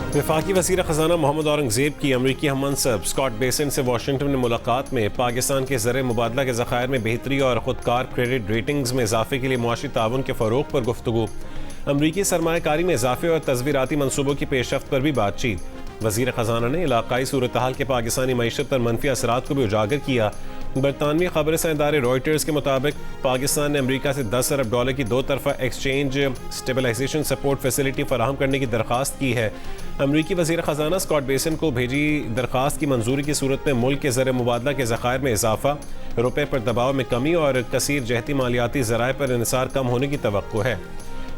वफाकी वज़ीर ख़ज़ाना मोहम्मद औरंगज़ेब की अमरीकी हममंसब स्कॉट बेसेंट से वाशिंगटन में मुलाकात में पाकिस्तान के ज़र मुबादला के ज़खायर में बेहतरी और ख़ुदकार क्रेडिट रेटिंग्स में इजाफे के लिए मुआशी ताउन के फ़रोग़ पर गुफ्तगू। अमरीकी सरमायाकारी में इजाफे और तस्वीराती मनसूबों की पेशरफ्त पर भी बातचीत। वज़ीर ख़ज़ाना ने इलाक़ाई सूरत हाल के पाकिस्तानी मईशत पर मनफी असरात को भी उजागर किया। बरतानवी ख़बरसां इदारे रॉयटर्स के मुताबिक पाकिस्तान ने अमरीका से $10 अरब की दो तरफ़ा एक्सचेंज स्टेबलाइजेशन सपोर्ट फैसिलिटी फराहम करने की दरख्वास्त की है। अमरीकी वज़ीर ख़ज़ाना स्कॉट बेसेंट को भेजी दरख्वास्त की मंजूरी की सूरत में मुल्क के ज़र मुबादला के ज़खायर में इजाफा, रुपये पर दबाव में कमी और कसीर जहती मालियाती ज़राए पर इन्हिसार कम होने की तवक्को है।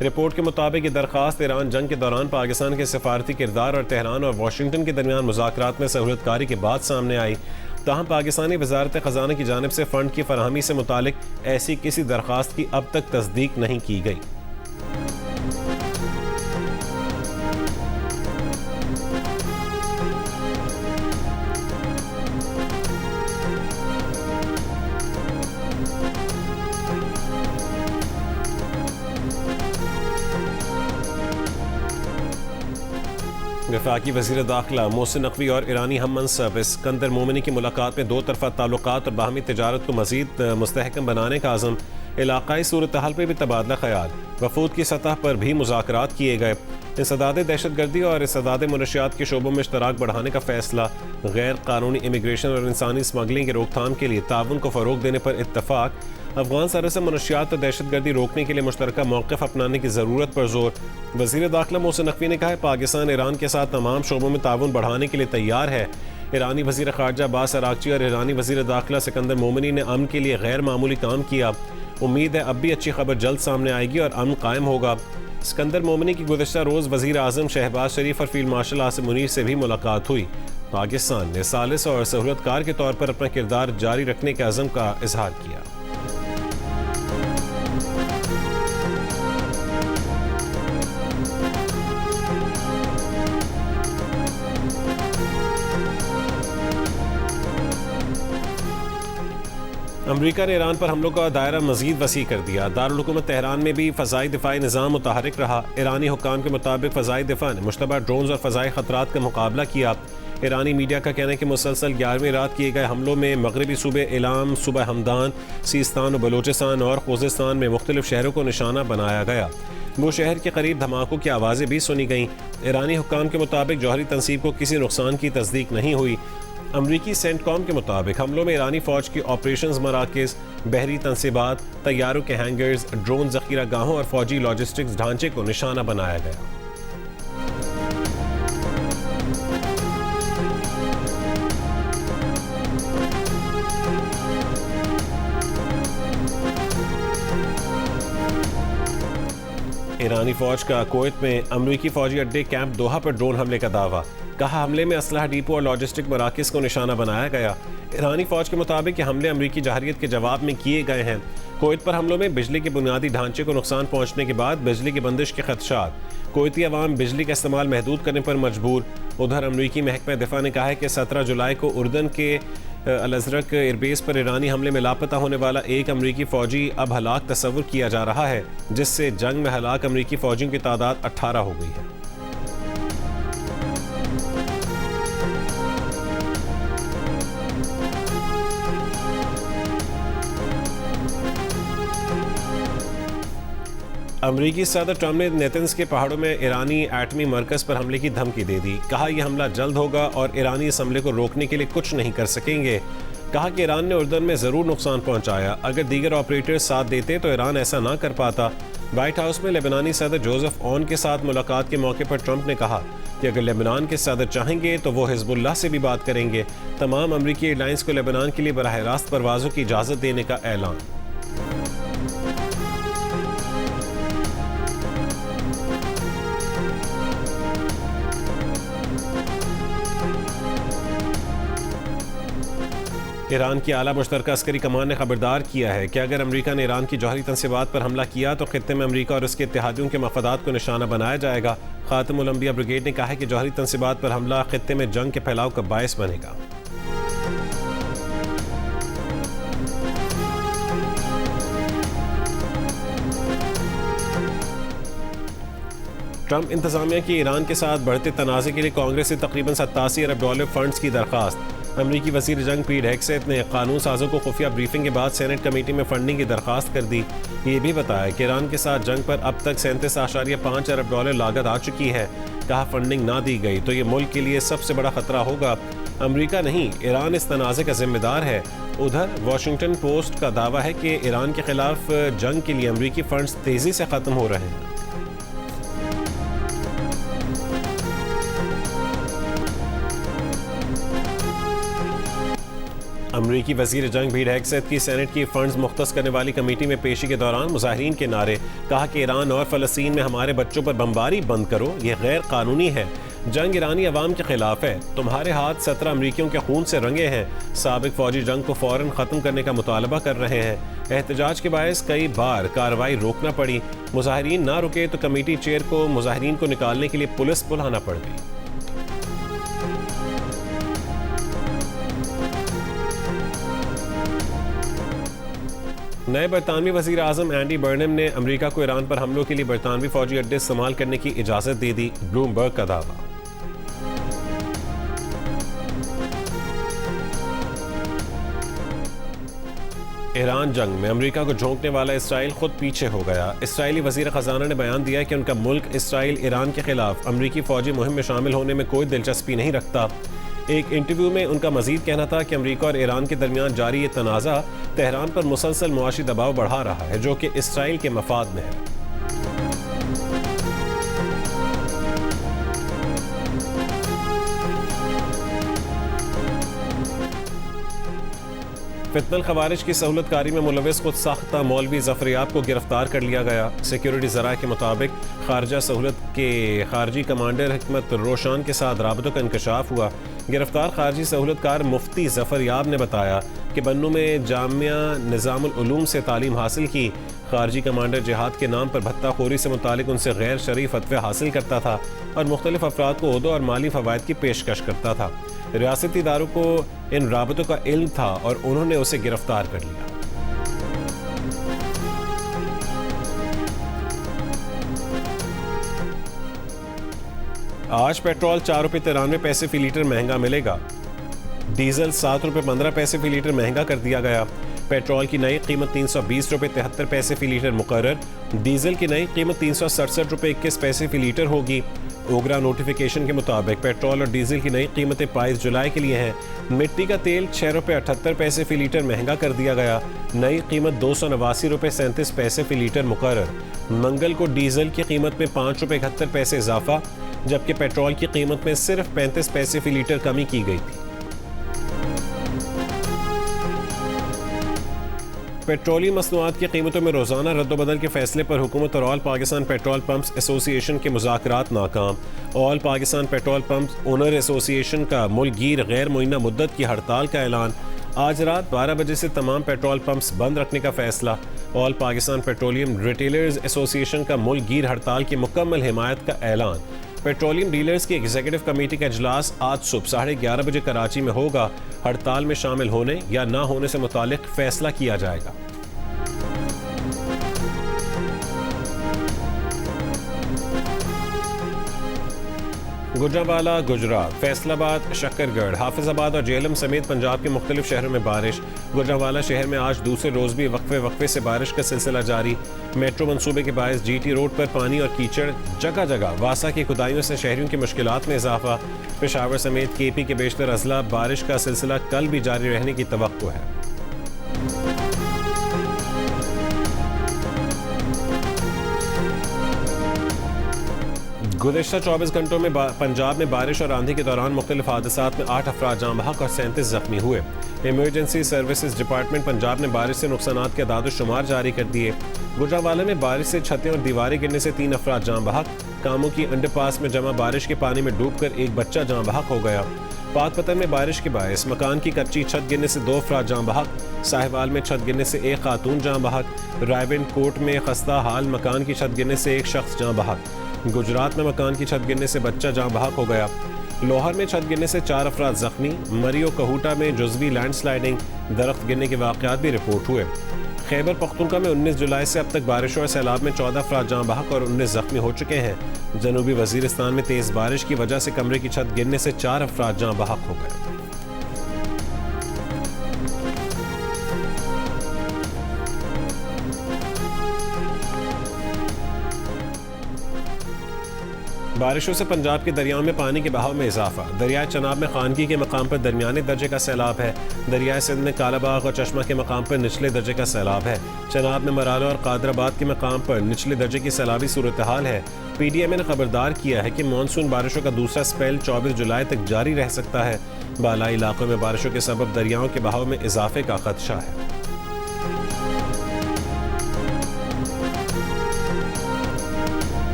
रिपोर्ट के मुताबिक ये दरख्वास्त ईरान जंग के दौरान पाकिस्तान के सफारती किरदार और तेहरान और वाशिंगटन के दरमियान मुज़ाकरात में सहूलतकारी के बाद सामने आई। ताहम पाकिस्तानी वज़ारत ख़ज़ाना की जानिब से फ़ंड की फराहमी से मुतालिक ऐसी किसी दरख्वास्त की अब तक तस्दीक नहीं की गई। वफाकी वज़ीर दाखिला मोहसिन नकवी और ईरानी हममंसब इस्कंदर मोमिनी की मुलाकात में दो तरफ़ा ताल्लुकात और बाहमी तिजारत को मज़ीद मुस्तहकम बनाने का आज़म। इलाक़ाई सूरत हाल पर भी तबादला ख्याल। वफूद की सतह पर भी मुज़ाकरात किए गए। इंसदाद दहशतगर्दी और इंसदाद मनशियात के शोबों में इश्तराक बढ़ाने का फ़ैसला। गैर कानूनी इमिग्रेशन और इंसानी स्मगलिंग की रोकथाम के लिए ताउन को फ़रोग़ देने पर इत्तफ़ाक़। अफ़गान सरहद से मनशियात और दहशतगर्दी रोकने के लिए मुश्तरका मौक़िफ़ अपनाने की ज़रूरत पर जोर। वज़ीर दाखिला मोहसिन नकवी ने कहा है पाकिस्तान ईरान के साथ तमाम शोबों में ताउन बढ़ाने के लिए तैयार है। ईरानी वज़ीर ख़ारजा अब्बास अराग़ची और ईरानी वज़ीर दाखिला सिकंदर मोमिनी ने अमन के लिए गैर मामूली काम किया। उम्मीद है अब भी अच्छी खबर जल्द सामने आएगी और अमन कायम होगा। सिकंदर मोमिनी की गुज़श्ता रोज़ वज़ीर आज़म शहबाज शरीफ और फील्ड मार्शल आसिम मुनीर से भी मुलाकात हुई। पाकिस्तान ने सालिस और सहूलतकार के तौर पर अपना किरदार जारी रखने के अज़म का इजहार किया। अमरीका ने ईरान पर हमलों का दायरा मज़ीद वसी कर दिया। दारुल हुकूमत तेहरान में भी फ़ज़ाई दिफ़ाई निज़ाम मुतहरिक रहा। ईरानी हुक्काम के मुताबिक फ़ज़ाई दिफ़ा ने मुश्तबा ड्रोन्स और फ़ज़ाई ख़तरात का मुकाबला किया। ईरानी मीडिया का कहना है कि मुसलसल 11वीं रात किए गए हमलों में मगरबी सूबे इलाम, सूबा हमदान, सीस्तान और बलूचिस्तान और खुज़िस्तान में मुख्तलिफ शहरों को निशाना बनाया गया। वो शहर के करीब धमाकों की आवाज़ें भी सुनी गईं। ईरानी हुक्काम के मुताबिक जौहरी तनसीब को किसी नुकसान की तस्दीक नहीं हुई। अमरीकी सेंटकॉम के मुताबिक हमलों में ईरानी फ़ौज की ऑपरेशंस मराकज़, बहरी तनसीबात, तैयारों के हैंगर्स, ड्रोन ज़ख़ीरा गाहों और फ़ौजी लॉजिस्टिक्स ढांचे को निशाना बनाया गया। ईरानी फ़ौज का कुवैत में अमरीकी फ़ौजी अड्डे कैंप दोहा पर ड्रोन हमले का दावा। कहा हमले में असलहा डिपो और लॉजिस्टिक मराकज़ को निशाना बनाया गया। ईरानी फ़ौज के मुताबिक हमले अमरीकी जहरियत के जवाब में किए गए हैं। कुवैत पर हमलों में बिजली के बुनियादी ढांचे को नुकसान पहुंचने के बाद बिजली की बंदिश के खदशात। कुवैती अवाम बिजली का इस्तेमाल महदूद करने पर मजबूर। उधर अमरीकी महकमा दिफा ने कहा है कि 17 जुलाई को उर्दन के अल-अज़रक एयरबेस पर ईरानी हमले में लापता होने वाला एक अमरीकी फ़ौजी अब हलाक तस्वुर किया जा रहा है, जिससे जंग में हलाक अमरीकी फ़ौजियों की तादाद 18 हो गई है। अमरीकी सदर ट्रंप ने नेतन्स के पहाड़ों में ईरानी एटमी मरकज़ पर हमले की धमकी दे दी। कहा यह हमला जल्द होगा और ईरानी इस हमले को रोकने के लिए कुछ नहीं कर सकेंगे। कहा कि ईरान ने उर्दन में ज़रूर नुकसान पहुंचाया। अगर दीगर ऑपरेटर्स साथ देते तो ईरान ऐसा ना कर पाता। वाइट हाउस में लेबनानी सदर जोसेफ ऑन के साथ मुलाकात के मौके पर ट्रंप ने कहा कि अगर लेबनान के सदर चाहेंगे तो वो हिजबुल्लाह से भी बात करेंगे। तमाम अमरीकी एयरलाइंस को लेबनान के लिए बराह रास्त परवाज़ों की इजाज़त देने का ऐलान। ईरान की आला मुश्तरका अस्करी कमान ने खबरदार किया है कि अगर अमरीका ने ईरान की जौहरी तनसीबात पर हमला किया तो खित्ते में अमरीका और उसके इत्तेहादियों के मफादात को निशाना बनाया जाएगा। खातमुल अंबिया ब्रिगेड ने कहा है कि जौहरी तनसीबात पर हमला खित्ते में जंग के फैलाव का बायस बनेगा। ट्रंप इंतजामिया की ईरान के साथ बढ़ते तनाज़े के लिए कांग्रेस से तकरीबन $87 अरब फंड्स की दरखास्त। अमरीकी वज़ीर जंग पीट हेगसेथ ने कानून साजों को खुफिया ब्रीफिंग के बाद सेनेट कमेटी में फंडिंग की दरखास्त कर दी। ये भी बताया कि ईरान के साथ जंग पर अब तक $37.5 अरब लागत आ चुकी है। कहा फंडिंग ना दी गई तो ये मुल्क के लिए सबसे बड़ा खतरा होगा। अमरीका नहीं, ईरान इस तनाज़े का जिम्मेदार है। उधर वाशिंगटन पोस्ट का दावा है कि ईरान के खिलाफ जंग के लिए अमरीकी फंड्स तेजी से ख़त्म हो रहे हैं। अमरीकी वज़ीर जंग पीट हेगसेथ की सेनेट की फंड्स मुख्तस करने वाली कमेटी में पेशी के दौरान मुजाहिरीन के नारे। कहा कि ईरान और फ़लस्तीन में हमारे बच्चों पर बमबारी बंद करो, ये गैर कानूनी है। जंग ईरानी अवाम के खिलाफ है। तुम्हारे हाथ 17 अमरीकियों के खून से रंगे हैं। साबिक फौजी जंग को फौरन ख़त्म करने का मुतालबा कर रहे हैं। एहतजाज के बायस कई बार कार्रवाई रोकना पड़ी। मुजाहिरीन ना रुके तो कमेटी चेयर को मुजाहिरीन को निकालने के लिए पुलिस बुलाना पड़ गई। नए बरतानवी वज़ीर आज़म एंडी बर्नम ने अमरीका को ईरान पर हमलों के लिए बरतानवी फौजी अड्डे इस्तेमाल करने की इजाज़त दे दी। ब्लूमबर्ग का दावा। ईरान जंग में अमरीका को झोंकने वाला इसराइल खुद पीछे हो गया। इसराइली वज़ीर ख़ज़ाना ने बयान दिया कि उनका मुल्क इसराइल ईरान के खिलाफ अमरीकी फौजी मुहिम में शामिल होने में कोई दिलचस्पी नहीं रखता। एक इंटरव्यू में उनका मजीद कहना था कि अमरीका और ईरान के दरमियान जारी ये तनाज़ा तेहरान पर मुसलसल मुआशी दबाव बढ़ा रहा है, जो कि इसराइल के मफाद में है। फितनल खवारिज की सहूलतकारी में मुलविस खुद साख्ता मौलवी ज़फ़रयाब को गिरफ्तार कर लिया गया। सिक्योरिटी ज़राए के मुताबिक खारजा सहूलत के खारजी कमांडर हिकमत रोशान के साथ राबतों का इंकशाफ हुआ। गिरफ्तार खारजी सहूलतकार मुफ्ती ज़फ़रयाब ने बताया कि बन्नू में जामिया निज़ामुल उलूम से तालीम हासिल की। खारजी कमांडर जिहाद के नाम पर भत्ताखोरी से मुतालिक उनसे गैर शरई फतवे हासिल करता था और मुख्तलिफ अफराद को ओहदों और माली फ़वाइद की पेशकश करता था। रियासती इदारों को इन राबतों का इल्म था और उन्होंने उसे गिरफ्तार कर लिया। आज पेट्रोल ₹4.93 फी लीटर महंगा मिलेगा। डीजल ₹7.15 फी लीटर महंगा कर दिया गया। पेट्रोल की नई कीमत ₹320.73 फी लीटर मुकर्रर। डीजल की नई कीमत ₹367.21 फी लीटर होगी। ओगरा नोटिफिकेशन के मुताबिक पेट्रोल और डीजल की नई कीमतें 22 जुलाई के लिए हैं। मिट्टी का तेल ₹6.78 फी लीटर महंगा कर दिया गया। नई कीमत ₹289.37 फी लीटर मुकर्रर। मंगल को डीजल की कीमत में ₹5.71 इजाफा, जबकि पेट्रोल की कीमत में सिर्फ 35 पैसे फी लीटर कमी की गई थी। पेट्रोलियम मसनूआत की कीमतों में रोज़ाना रद्दोबदल के फैसले पर हुकूमत और all Pakistan petrol pumps association के मुज़ाकरात नाकाम। All Pakistan petrol pumps owner association का मुल्कगीर गैर मुइन्ना मुद्दत की हड़ताल का ऐलान। आज रात 12 बजे से तमाम पेट्रोल पंप्स बंद रखने का फैसला। All Pakistan petroleum retailers association का मुल्कगीर हड़ताल की मुकम्मल हिमायत का ऐलान। पेट्रोलियम डीलर्स की एग्जीक्यूटिव कमेटी का इजलास आज सुबह 11:30 बजे कराची में होगा। हड़ताल में शामिल होने या ना होने से मुतालिक फैसला किया जाएगा। गुजरांवाला गुजरात, फैसलाबाद, शक्करगढ़, हाफिजाबाद और जेहलम समेत पंजाब के मुख्तलिफ शहरों में बारिश। गुजरांवाला शहर में आज दूसरे रोज़ भी वक्फे से बारिश का सिलसिला जारी। मेट्रो मंसूबे के बायस GT रोड पर पानी और कीचड़, जगह जगह वासा की खुदाइयों से शहरियों की मुश्किलात में इजाफा। पेशावर समेत KP के बेशतर अजला बारिश का सिलसिला कल भी जारी रहने की तवक्को है। गुज़िश्ता 24 घंटों में पंजाब में बारिश और आंधी के दौरान मुख्तलिफ हादसात में 8 अफराद जाँ बहक और 37 जख्मी हुए। इमरजेंसी सर्विसेज डिपार्टमेंट पंजाब ने बारिश से नुकसानात के आदाद-ओ-शुमार जारी कर दिए। गुजरांवाला में बारिश से छतें और दीवारें गिरने से 3 अफराद जाँ बहक। कामों की अंडरपास में जमा बारिश के पानी में डूबकर एक बच्चा जाँ बहक हो गया। पाकपतन में बारिश के बायस मकान की कच्ची छत गिरने से 2 अफराद जाँ बहक। साहिवाल में छत गिरने से एक खातून जाँ बहक। रायविंड कोर्ट में खस्ता हाल मकान की छत गिरने से एक शख्स जाँ बहक। गुजरात में मकान की छत गिरने से बच्चा जाँ बहक हो गया। लोहर में छत गिरने से 4 अफराद जख्मी। मरियो कहूटा में जुज़वी लैंडस्लाइडिंग, दरख्त गिरने के वाक़यात भी रिपोर्ट हुए। खैबर पख्तूनख्वा में 19 जुलाई से अब तक बारिशों और सैलाब में 14 अफराद जाँ बहक और 19 जख्मी हो चुके हैं। जनूबी वजीरिस्तान में तेज़ बारिश की वजह से कमरे की छत गिरने से 4 अफराद जाँ बहक हो गए। बारिशों से पंजाब के दरियाओं में पानी के बहाव में इजाफा। दरियाए चनाब में खानगी के मकाम पर दरमियाने दर्जे का सैलाब है। दरियाए सिंध में कालाबाग और चश्मा के मकाम पर निचले दर्जे का सैलाब है। चनाब में मराला और कादराबाद के मकाम पर निचले दर्जे की सैलाबी सूरत हाल है। PDMA ने खबरदार किया है कि मानसून बारिशों का दूसरा स्पेल 24 जुलाई तक जारी रह सकता है। बालाई इलाकों में बारिशों के सबब दरियाओं के बहाव में इजाफे का खदशा है।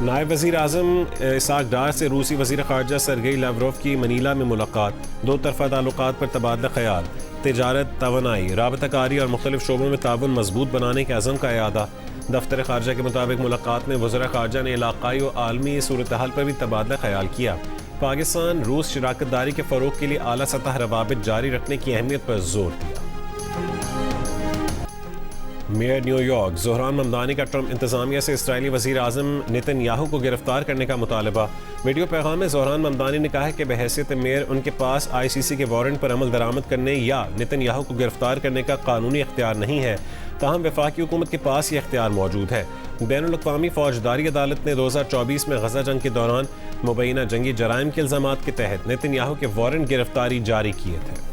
नायब वज़ीर आज़म इसाक डार से रूसी वज़ीर ख़ारजा सरगेई लावरोव की मनीला में मुलाकात। दो तरफ़ा ताल्लुकात पर तबादला ख़याल, तिजारत, तवानाई, राबताकारी और मुख्तलिफ शोबों में ताउन मजबूत बनाने के अज़म का इरादा। दफ्तर ख़ारजा के मुताबिक मुलाकात में वज़ीर ख़ारजा ने इलाक़ाई और आलमी सूरत हाल पर भी तबादला ख़याल किया। पाकिस्तान रूस शराकत दारी के फ़रोग़ के लिए आला सतह रवाबित जारी रखने की अहमियत पर जोर दिया। मेयर न्यूयॉर्क ज़ोहरान ममदानी का ट्रंप इंतज़ामिया से इस्राईली वज़ीर आज़म नेतन्याहू को गिरफ्तार करने का मुतालबा। वीडियो पैगाम में ज़ोहरान ममदानी ने कहा है कि बहैसियत मेयर उनके पास ICC के वारंट पर अमल दरामद करने या नेतन्याहू को गिरफ्तार करने का कानूनी इख्तियार नहीं है, ताहम वफाकी हुकूमत के पास यह इख्तियार मौजूद है। बैनुल-अक़वामी फ़ौजदारी अदालत ने 2024 में गज़ा जंग के दौरान मुबैना जंगी जराइम के इल्ज़ामात के तहत नेतन्याहू के वारंट गिरफ्तारी जारी किए थे।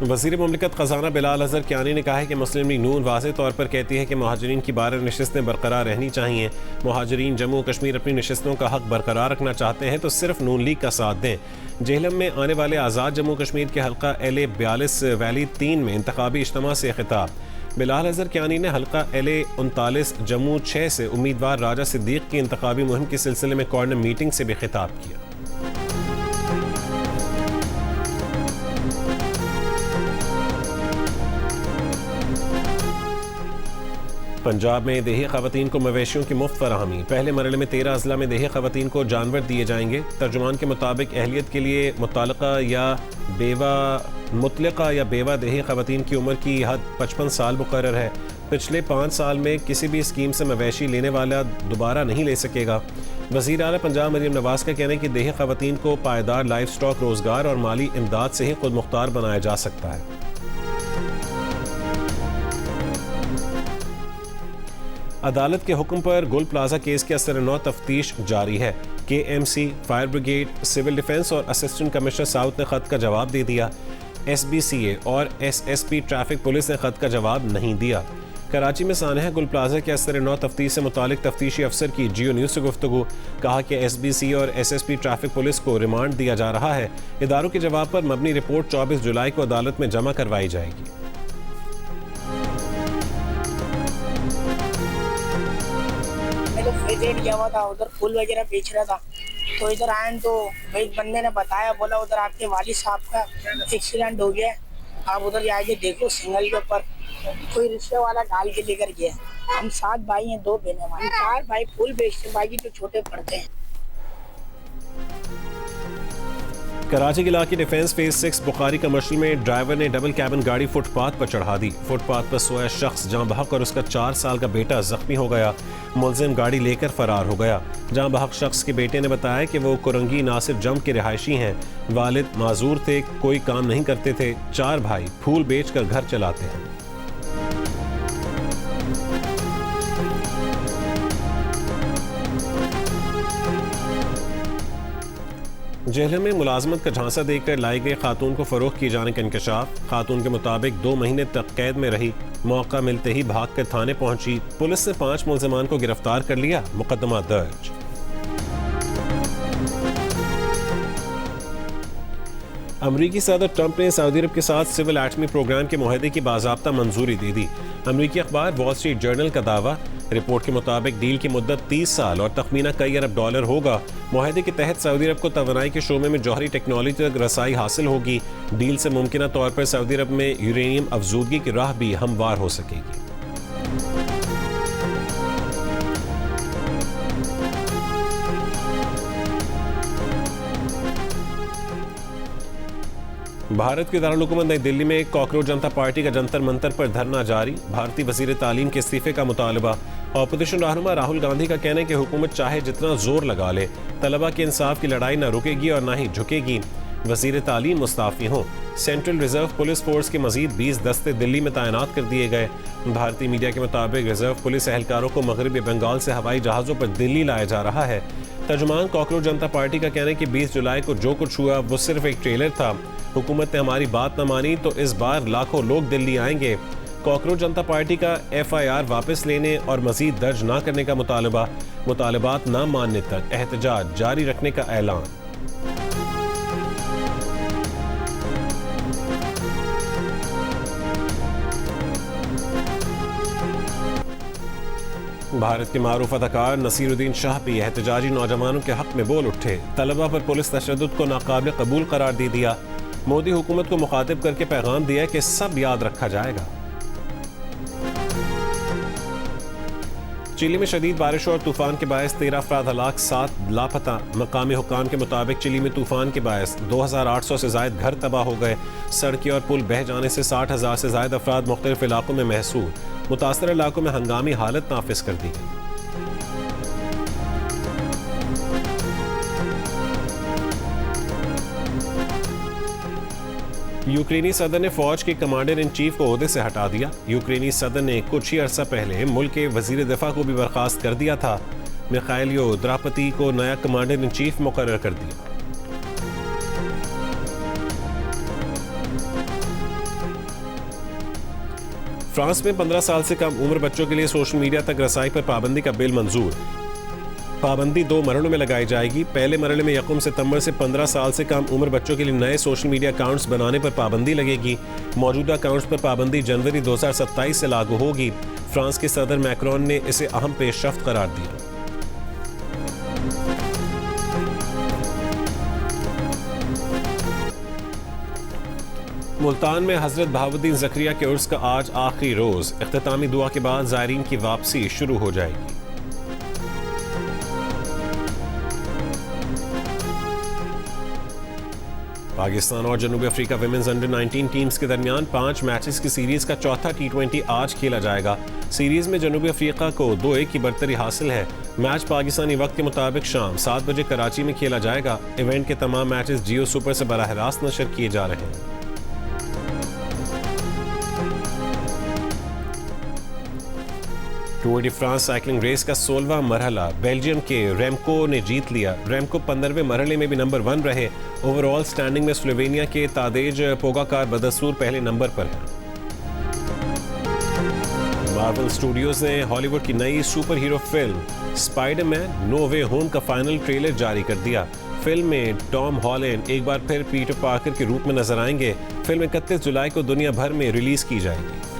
वज़ीर मुमलिकत ख़ज़ाना बिलाल अज़हर कियानी ने कहा है कि मुस्लिम लीग नून वाज़ेह तौर पर कहती है कि महाजरीन की 12 नशिस्तें बरकरार रहनी चाहिए। महाजरीन जम्मू कश्मीर अपनी नशिस्तों का हक़ बरकरार रखना चाहते हैं तो सिर्फ नून लीग का साथ दें। जेहलम में आने वाले आज़ाद जम्मू कश्मीर के हल्का LA 42 वैली 3 में इंतखाबी इज्तिमा से खिताब। बिलाल अज़हर कियानी ने हल्का LA 39 जम्मू 6 से उम्मीदवार राजा सिद्दीक़ की इंतखाबी मुहिम के सिलसिले में कॉर्नर मीटिंग से भी खिताब किया। पंजाब में देही ख़वातीन को मवेशियों की मुफ्त फराहमी। पहले मरहले में 13 अज़ला में देही ख़वातीन को जानवर दिए जाएंगे। तर्जुमान के मुताबिक अहलियत के लिए मुतलका या बेवा देही ख़वातीन की उम्र की हद 55 साल मुकर्रर है। पिछले 5 साल में किसी भी स्कीम से मवेशी लेने वाला दोबारा नहीं ले सकेगा। वज़ीर आला पंजाब मरीम नवाज़ का कहना है कि देही ख़वातीन को पायदार लाइफ स्टॉक रोज़गार और माली इमदाद से ही खुद मुख्तार बनाया जा सकता है। अदालत के हुक्म पर गुल प्लाजा केस की असर-ए-नौ तफ्तीश जारी है। KMC, fire brigade, civil defence और असिस्टेंट कमिश्नर साउथ ने खत का जवाब दे दिया। SBCA और SSP ट्रैफिक पुलिस ने खत का जवाब नहीं दिया। कराची में सानहा गुल प्लाजा के असर-ए-नौ तफ्तीश से मुतालिक तफ्तीशी अफसर की जियो न्यूज़ से गुफ्तगू। कहा कि SBCA और SSP ट्रैफिक पुलिस को रिमांड दिया जा रहा है। इदारों के जवाब पर मबनी रिपोर्ट 24 जुलाई को अदालत में जमा करवाई जाएगी। किया हुआ था, उधर फूल वगैरह बेच रहा था, तो इधर आए तो एक बंदे ने बताया, बोला उधर आपके वालिद साहब का एक्सीडेंट हो गया, आप उधर जाके देखो। सिग्नल के ऊपर कोई रिक्शे वाला डाल के लेकर गया। हम 7 भाई हैं, 2 बहनें, हमारे 4 भाई फूल बेचते, बाकी तो छोटे पड़ते हैं। कराची के इलाके डिफेंस फेज 6 बुखारी कमर्शियल में ड्राइवर ने डबल कैबिन गाड़ी फुटपाथ पर चढ़ा दी। फुटपाथ पर सोया शख्स जाँ बहक और उसका 4 साल का बेटा जख्मी हो गया। मुलजिम गाड़ी लेकर फरार हो गया। जाँ बहक शख्स के बेटे ने बताया कि वो कुरंगी नासिर जम के रिहायशी हैं। वालिद माजूर थे, कोई काम नहीं करते थे। 4 भाई फूल बेचकर घर चलाते हैं। जेहलम में मुलाजमत का झांसा देकर लाई गई खातून को फरोख्त किए जाने का इंकशाफ। खातून के मुताबिक 2 महीने तक कैद में रही, मौका मिलते ही भाग कर थाने पहुंची। पुलिस ने 5 मुलजमान को गिरफ्तार कर लिया, मुकदमा दर्ज। अमरीकी सदर ट्रंप ने सऊदी अरब के साथ सिविल एटमी प्रोग्राम के मुआहदे की बाज़ाब्ता मंजूरी दे दी। अमरीकी अखबार वॉल स्ट्रीट जर्नल का दावा। रिपोर्ट के मुताबिक डील की मुद्दत 30 साल और तखमीना कई अरब डॉलर होगा। मुआहदे के तहत सऊदी अरब को तवानाई के शोबे में जौहरी टेक्नोलॉजी तक रसाई हासिल होगी। डील से मुमकिना तौर पर सऊदी अरब में यूरेनियम अफजूदगी की राह भी हमवार हो सकेगी। भारत के दारुल-हुकूमत नई दिल्ली में कॉकरोच जनता पार्टी का जंतर मंतर पर धरना जारी। भारतीय वजीर तालीम के इस्तीफे का मुतालबा। ऑपोजिशन रहनुमा राहुल गांधी का कहना है कि हुकूमत चाहे जितना जोर लगा ले, तलबा के इंसाफ की लड़ाई न रुकेगी और न ही झुकेगी। वजीर तालीम मुस्ताफी हों। सेंट्रल रिजर्व पुलिस फोर्स के मजीद 20 दस्ते दिल्ली में तैनात कर दिए गए। भारतीय मीडिया के मुताबिक रिजर्व पुलिस एहलकारों को मगरबी बंगाल से हवाई जहाज़ों पर दिल्ली लाया जा रहा है। तर्जुमान कॉकरोच जनता पार्टी का कहना है कि 20 जुलाई को जो कुछ हुआ वो सिर्फ एक ट्रेलर था। हुकूमत ने हमारी बात न मानी तो इस बार लाखों लोग दिल्ली आएंगे। कॉकरोच जनता पार्टी का FIR वापस लेने और मजीद दर्ज न करने का मुतालबात न मानने तक एहतजाज जारी रखने का ऐलान। भारत के मारूफ अदाकार नसीरुद्दीन शाह भी एहतजाजी नौजवानों के हक में बोल उठे। तलबा पर पुलिस तशद्दुद को नाकाबिल कबूल करार दे दिया। मोदी हुकूमत को मुखातिब करके पैगाम दिया कि सब याद रखा जाएगा। चिली में शदीद बारिश और तूफान के बायस 13 अफराद हलाक, 7 लापता। मकामी हुक्काम के मुताबिक चिली में तूफान के बायस 2800 से जायद घर तबाह हो गए। सड़कें और पुल बह जाने से 60,000 से जायद अफराद मुख्तलिफ इलाकों में महसूर। मुतासर इलाकों में हंगामी हालत नाफिज कर दी गई। यूक्रेनी सदर ने फौज के कमांडर इन चीफ को ओहदे से हटा दिया। यूक्रेनी सदर ने कुछ ही अरसा पहले मुल्क के वजीर दिफा को भी बर्खास्त कर दिया था। मिखाइल द्रापती को नया कमांडर इन चीफ मुकर्रर कर दिया। फ्रांस में 15 साल से कम उम्र बच्चों के लिए सोशल मीडिया तक रसाई पर पाबंदी का बिल मंजूर। पाबंदी 2 मरहलों में लगाई जाएगी। पहले मरहले में 1 सितंबर से 15 साल से कम उम्र बच्चों के लिए नए सोशल मीडिया अकाउंट्स बनाने पर पाबंदी लगेगी। मौजूदा अकाउंट्स पर पाबंदी जनवरी 2027 से लागू होगी। फ्रांस के सदर मैक्रोन ने इसे अहम पेशरफ्त करार दिया। मुल्तान में हजरत बहाउद्दीन ज़करिया के उर्स का आज आखिरी रोज। इख्तितामी दुआ के बाद ज़ायरीन की वापसी शुरू हो जाएगी। पाकिस्तान और जनूबी अफ्रीका विमेंस अंडर 19 टीम्स के दरमियान 5 मैचेस की सीरीज का चौथा T20 आज खेला जाएगा। सीरीज में जनूबी अफ्रीका को 2-1 की बढ़तरी हासिल है। मैच पाकिस्तानी वक्त के मुताबिक शाम 7 बजे कराची में खेला जाएगा। इवेंट के तमाम मैचेस जियो सुपर से बराह रास्त नशर किए जा रहे हैं। Tour de France cycling race का 16वां मरहला बेल्जियम के रेमको ने जीत लिया। रेमको 15वें मरहले में भी नंबर 1 रहे। ओवरऑल स्टैंडिंग में स्लोवेनिया के तादेज पोगाकार बदसूर पहले नंबर पर है। मार्वल स्टूडियोज ने हॉलीवुड की नई superhero film Spiderman no way home का फाइनल ट्रेलर जारी कर दिया। फिल्म में टॉम हॉलैंड एक बार फिर पीटर पार्कर के रूप में नजर आएंगे। फिल्म 31 जुलाई को दुनिया भर में रिलीज की जाएगी।